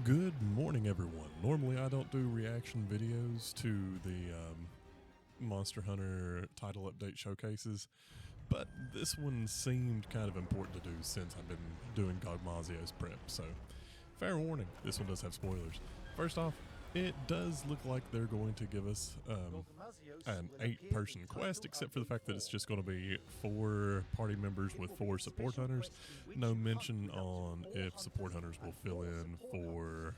Good morning, everyone. Normally, I don't do reaction videos to the Monster Hunter title update showcases, but this one seemed kind of important to do since I've been doing Gogmazios prep, so fair warning, this one does have spoilers. First off, it does look like they're going to give us an 8-person quest, except for the fact that it's just going to be 4 party members with 4 support hunters. No mention on if support hunters will fill in for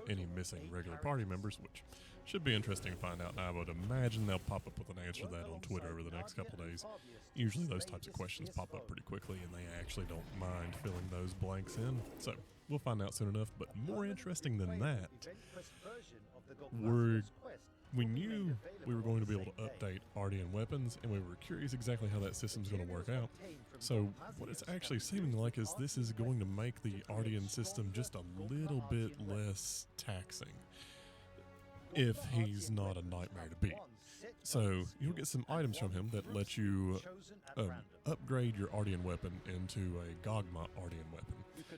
any missing regular party members, which should be interesting to find out. And I would imagine they'll pop up with an answer to that on Twitter over the next couple of days. Usually those types of questions pop up pretty quickly, and they actually don't mind filling those blanks in. So we'll find out soon enough. But more interesting than that, we knew we were going to be able to update Artian weapons, and we were curious exactly how that system's going to work out. So what it's actually seeming like is this is going to make the Artian system just a little bit less taxing if he's not a nightmare to beat. So you'll get some items from him that let you upgrade your Artian weapon into a Gogma Artian weapon.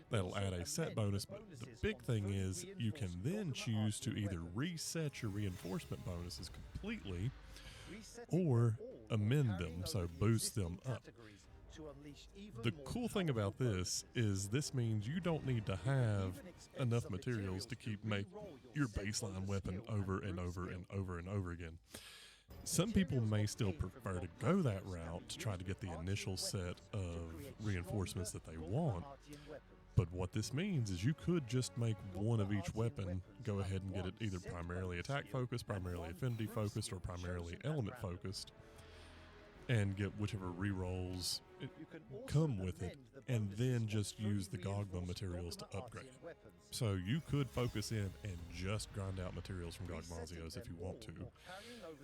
That'll add a set bonus, but the big thing is you can then choose to either reset your reinforcement bonuses completely or amend them, so boost them up. The cool thing about this is this means you don't need to have enough materials to keep making your baseline weapon over and over and over and over again. Some people may still prefer to go that route to try to get the initial set of reinforcements that they want, but what this means is you could just make one of each weapon, go ahead and get it either primarily attack focused, primarily affinity focused, or primarily element focused, and get whichever rerolls come with it, and then just use the Gogma materials to upgrade it. So you could focus in and just grind out materials from Gogmazios if you want to,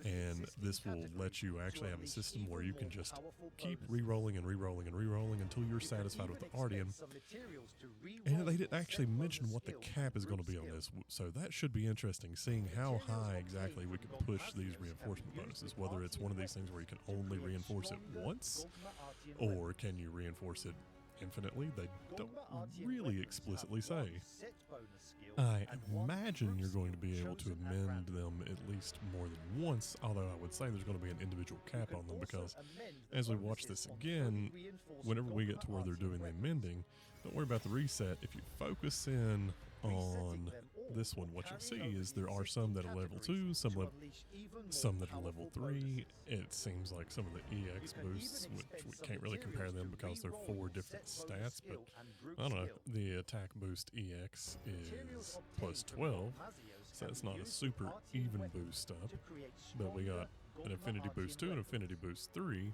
and this will let you actually have a system where you can just keep rerolling and rerolling and rerolling until you're satisfied with the Artian. And they didn't actually mention what the cap is going to be on this, so that should be interesting, seeing how high exactly we can push these reinforcement bonuses, whether it's one of these things where you can only reinforce it once, or can you reinforce it infinitely? They don't really explicitly say. I imagine you're going to be able to amend them at least more than once, although I would say there's going to be an individual cap on them, because as we watch this again, whenever we get to where they're doing the amending, don't worry about the reset. If you focus in on this one, what you'll see is there are some that are level 2, some that are level 3. It seems like some of the EX boosts, which we can't really compare them because they're 4 different stats, but I don't know, the attack boost EX is plus 12, so it's not a super even boost up, but we got an affinity boost 2 and affinity boost 3.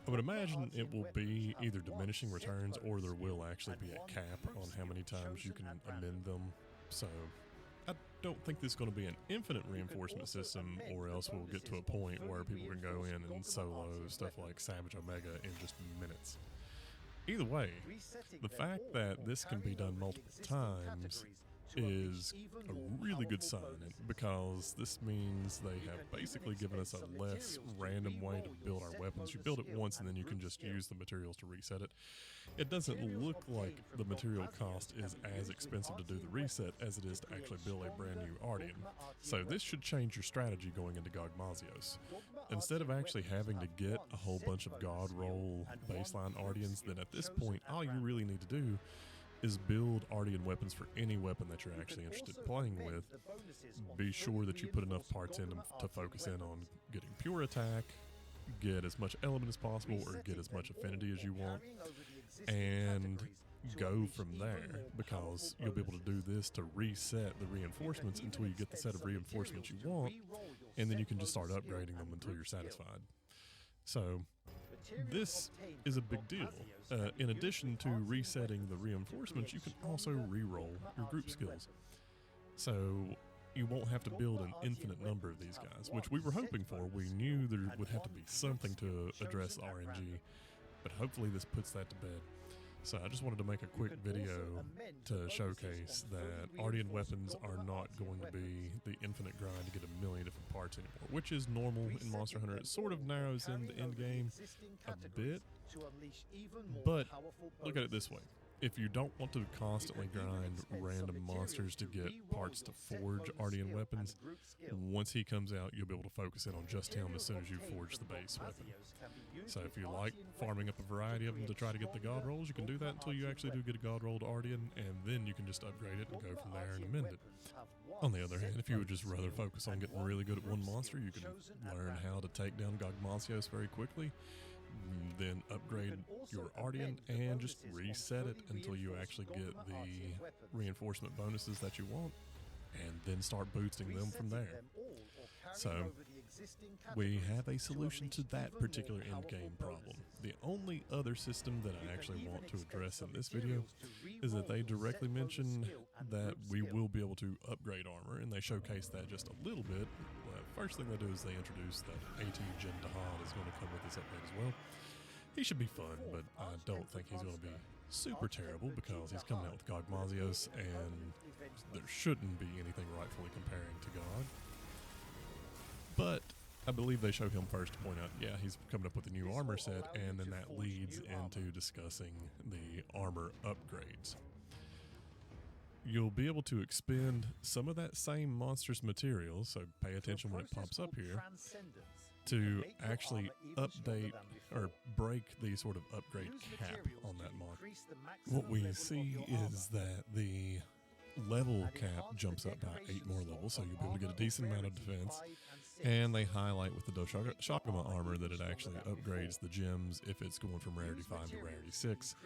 I would imagine it will be either diminishing returns, or there will actually be a cap on how many times you can amend them. So I don't think this is going to be an infinite reinforcement system, or else we'll get to a point where people can go in and solo stuff like Savage Omega in just minutes. Either way, the fact that this can be done multiple times is a really good sign, because this means they have basically given us a less random way to build our weapons. You build it once and then you can just use the materials to reset it. It doesn't look like the material cost is as expensive to do the reset as it is to actually build a brand new Artian. So this should change your strategy going into Gogmazios. Instead of actually having to get a whole bunch of God roll baseline Artians, then at this point all you really need to do is build Artian weapons for any weapon that you're actually interested in playing with. Be sure that you put enough parts in to focus in on getting pure attack, get as much element as possible, or get as much affinity as you want, and go from there, because you'll be able to do this to reset the reinforcements until you get the set of reinforcements you want, and then you can just start upgrading them until you're satisfied. So this is a big deal. In addition to resetting the reinforcements, you can also re-roll your group skills. So you won't have to build an infinite number of these guys, which we were hoping for. We knew there would have to be something to address RNG, but hopefully this puts that to bed. So I just wanted to make a quick video to showcase that Artian weapons are not going to be the infinite grind to get a million different parts anymore, which is normal in Monster Hunter. It sort of narrows in the end game a bit, but look at it this way. If you don't want to constantly grind random monsters to get parts to forge Artian weapons. Once he comes out, you'll be able to focus in on just him as soon as you forge the base weapon. So if you like farming up a variety of them to try to get the god rolls, you can do that until you actually do get a god rolled Artian, and then you can just upgrade it and go from there and amend it. On the other hand, if you would just rather focus on getting really good at one monster, you can learn how to take down Gogmazios very quickly, then upgrade your Artian and just reset it until you actually get the reinforcement bonuses that you want, and then start boosting them from there. So we have a solution to that particular endgame problem. The only other system that I actually want to address in this video is that they directly mention that we will be able to upgrade armor, and they showcase that just a little bit. First thing they do is they introduce that Tempered Jin Dahaad is going to come with this upgrade as well. He should be fun, but I don't think he's going to be super terrible because he's coming out with Gogmazios, and there shouldn't be anything rightfully comparing to God. But I believe they show him first to point out, yeah, he's coming up with a new armor set, and then that leads into discussing the armor upgrades. You'll be able to expend some of that same monster's material, so pay attention when it pops up here, to actually update or break the sort of upgrade cap on that mod. What we see is that the level cap jumps up by 8 more levels, so you'll be able to get a decent amount of defense. And they highlight with the Gogma armor that it actually upgrades the gems if it's going from Rarity 5 to Rarity 6.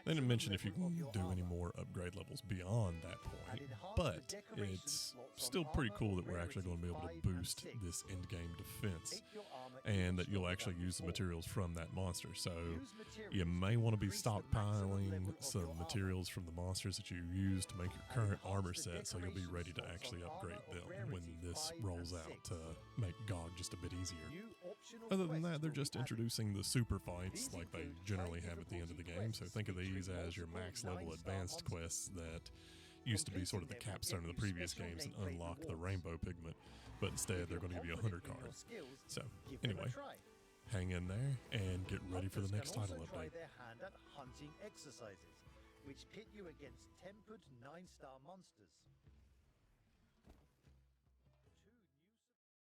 They didn't mention if you can do any more upgrade levels beyond that point, but it's still pretty cool that we're actually going to be able to boost this endgame defense, and that you'll actually use the materials from that monster. So you may want to be stockpiling some materials from the monsters that you use to make your current armor set, so you'll be ready to actually upgrade them when this rolls out to make GOG just a bit easier. Other than that, they're just introducing the super fights like they generally have at the end of the game, so think of these as your max level advanced quests that used to be sort of the capstone of the previous games and unlock the rainbow pigment, but instead they're going to give you a 100 card. So anyway, hang in there and get ready for the next title update. Which pit you against tempered 9-star monsters.